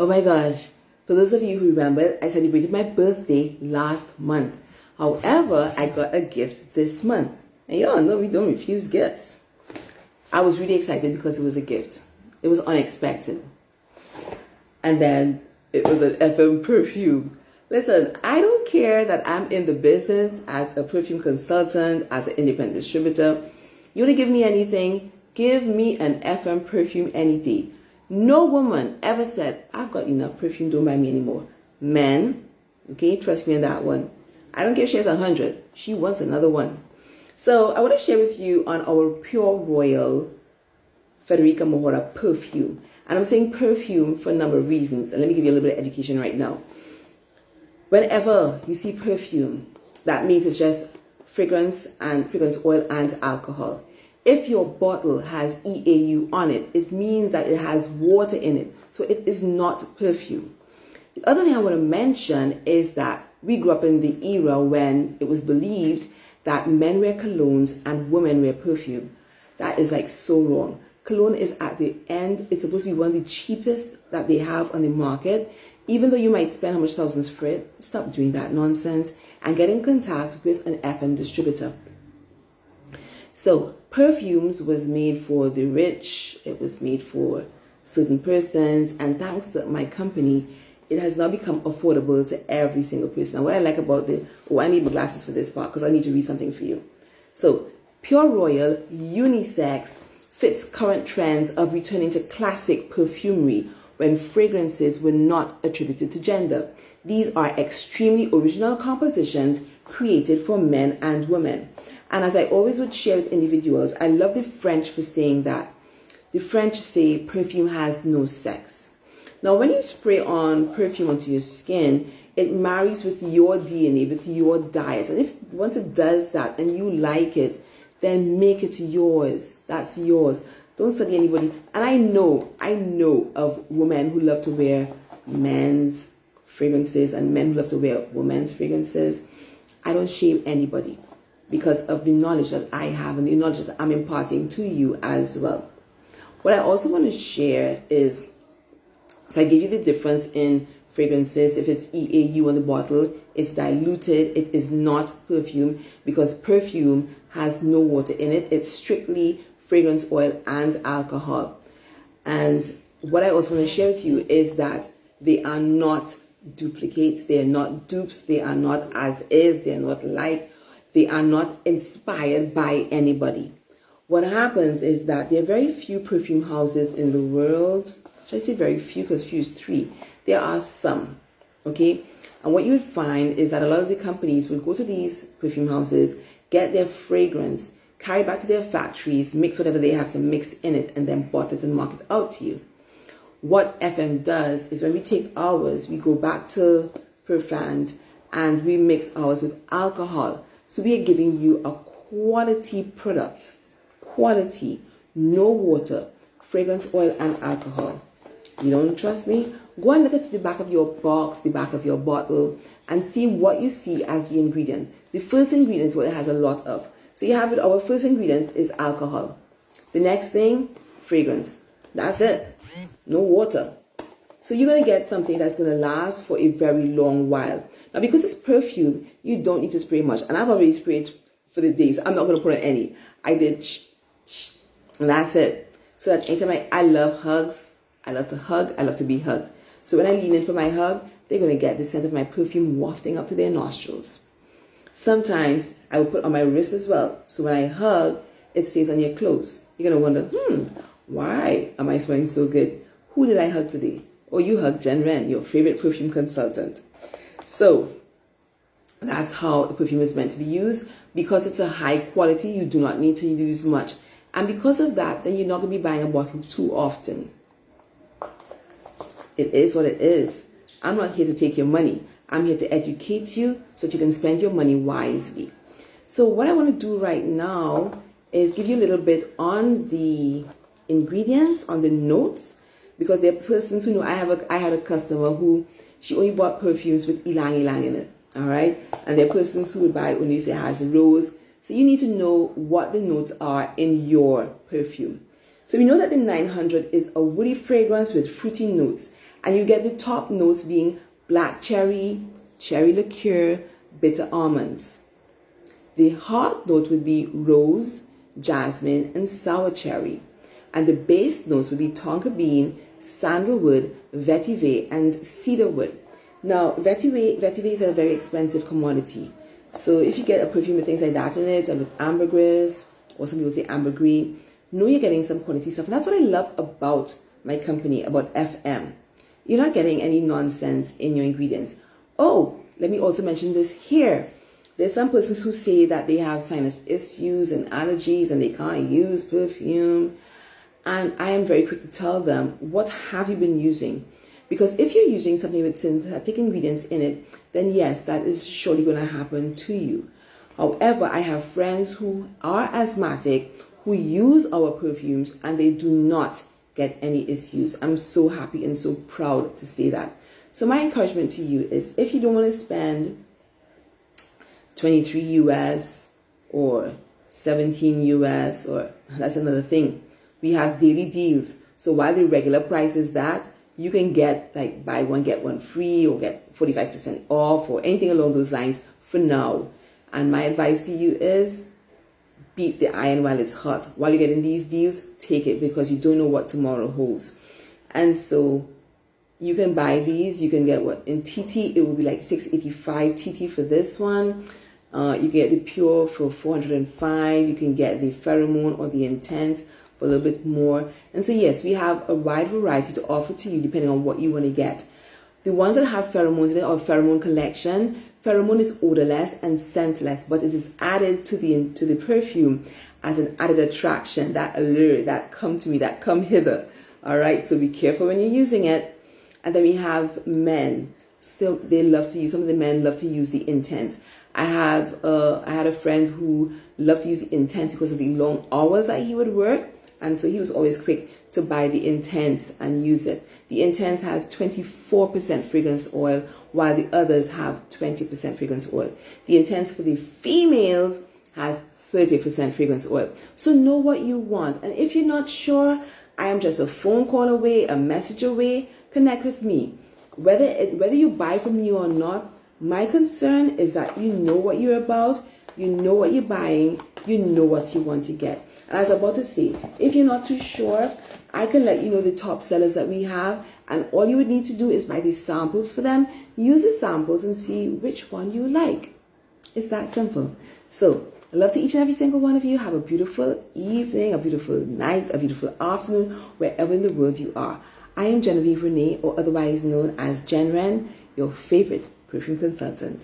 Oh my gosh, for those of you who remember, I celebrated my birthday last month. However, I got a gift this month. And y'all know we don't refuse gifts. I was really excited because it was a gift. It was unexpected. And then it was an FM perfume. Listen, I don't care that I'm in the business as a perfume consultant, as an independent distributor. You want to give me anything? Give me an FM perfume any day. No woman ever said, I've got enough perfume, don't buy me anymore. Men, okay, trust me on that one. I don't care if she has 100. She wants another one. So I want to share with you on our Pure Royal Federica Mohora perfume. And I'm saying perfume for a number of reasons. And let me give you a little bit of education right now. Whenever you see perfume, that means it's just fragrance and fragrance oil and alcohol. If your bottle has EAU on it, it means that it has water in it. So it is not perfume. The other thing I want to mention is that we grew up in the era when it was believed that men wear colognes and women wear perfume. That is like so wrong. Cologne is at the end. It's supposed to be one of the cheapest that they have on the market. Even though you might spend how much thousands for it, stop doing that nonsense and get in contact with an FM distributor. So perfumes was made for the rich. It was made for certain persons. And thanks to my company, it has now become affordable to every single person. And what I like about I need my glasses for this part because I need to read something for you. So Pure Royal Unisex fits current trends of returning to classic perfumery when fragrances were not attributed to gender. These are extremely original compositions created for men and women. And as I always would share with individuals, I love the French for saying that. The French say perfume has no sex. Now, when you spray on perfume onto your skin, it marries with your DNA, with your diet. And if once it does that and you like it, then make it yours. That's yours. Don't study anybody. And I know of women who love to wear men's fragrances and men who love to wear women's fragrances. I don't shame anybody because of the knowledge that I have and the knowledge that I'm imparting to you as well. What I also want to share is, so I give you the difference in fragrances. If it's EAU on the bottle, it's diluted. It is not perfume because perfume has no water in it. It's strictly fragrance oil and alcohol. And what I also want to share with you is that they are not duplicates. They are not dupes. They are not as is. They are not like. They are not inspired by anybody. What happens is that there are very few perfume houses in the world. Should I say very few? Because few is 3. There are some, okay? And what you would find is that a lot of the companies would go to these perfume houses, get their fragrance, carry back to their factories, mix whatever they have to mix in it, and then bottle it and market out to you. What FM does is when we take ours, we go back to Perfand and we mix ours with alcohol. So we are giving you a quality product. Quality, no water, fragrance oil and alcohol. You don't trust me? Go and look at the back of your box, the back of your bottle, and see what you see as the ingredient. The first ingredient is what it has a lot of. So you have it, our first ingredient is alcohol. The next thing, fragrance. That's it. No water. So you're going to get something that's going to last for a very long while. Now, because it's perfume, you don't need to spray much. And I've already sprayed for the days. I'm not going to put on any. I did and that's it. So that anytime I love hugs. I love to hug. I love to be hugged. So when I lean in for my hug, they're going to get the scent of my perfume wafting up to their nostrils. Sometimes I will put on my wrist as well. So when I hug, it stays on your clothes. You're going to wonder, why am I smelling so good? Who did I hug today? Or you hugged Jen Wren, your favorite perfume consultant. So that's how a perfume is meant to be used. Because it's a high quality, you do not need to use much. And because of that, then you're not going to be buying a bottle too often. It is what it is. I'm not here to take your money. I'm here to educate you so that you can spend your money wisely. So what I want to do right now is give you a little bit on the ingredients, on the notes, because there are persons who know. I had a customer who she only bought perfumes with ylang ylang in it. All right, and there are persons who would buy only if it has rose. So you need to know what the notes are in your perfume. So we know that the 900 is a woody fragrance with fruity notes. And you get the top notes being black cherry, cherry liqueur, bitter almonds. The heart note would be rose, jasmine, and sour cherry. And the base notes would be tonka bean, sandalwood, vetiver, and cedarwood. Now, vetiver is a very expensive commodity. So if you get a perfume with things like that in it, and with ambergris, or some people say ambergris, know you're getting some quality stuff. And that's what I love about my company, about FM. You're not getting any nonsense in your ingredients. Oh, let me also mention this here. There's some persons who say that they have sinus issues and allergies and they can't use perfume. And I am very quick to tell them, what have you been using? Because if you're using something with synthetic ingredients in it, then yes, that is surely going to happen to you. However, I have friends who are asthmatic who use our perfumes and they do not get any issues. I'm so happy and so proud to say that. So my encouragement to you is, if you don't want to spend 23 US or 17 US, or that's another thing, we have daily deals. So while the regular price is that, you can get like buy one get one free, or get 45% off, or anything along those lines for now. And my advice to you is, beat the iron while it's hot. While you're getting these deals, take it, because you don't know what tomorrow holds. And so you can buy these. You can get what in TT, it will be like $685 TT for this one. You can get the pure for $405. You can get the pheromone or the intense for a little bit more. And so yes, we have a wide variety to offer to you depending on what you want to get. The ones that have pheromones in it, or pheromone collection, pheromone is odorless and scentless, but it is added to the perfume as an added attraction, that allure, that come to me, that come hither. All right, so be careful when you're using it. And then we have men. Still, they love to use, some of the men love to use the intense. I had a friend who loved to use the intense because of the long hours that he would work. And so he was always quick to buy the intense and use it. The intense has 24% fragrance oil, while the others have 20% fragrance oil. The intense for the females has 30% fragrance oil. So know what you want. And if you're not sure, I am just a phone call away, a message away. Connect with me. Whether you buy from me or not, my concern is that you know what you're about, you know what you're buying, you know what you want to get. And as I was about to say, if you're not too sure, I can let you know the top sellers that we have, and all you would need to do is buy these samples for them, use the samples and see which one you like. It's that simple. So I love to each and every single one of you. Have a beautiful evening, a beautiful night, a beautiful afternoon, wherever in the world you are. I am Genevieve Renee, or otherwise known as Jen Ren, your favorite perfume consultant.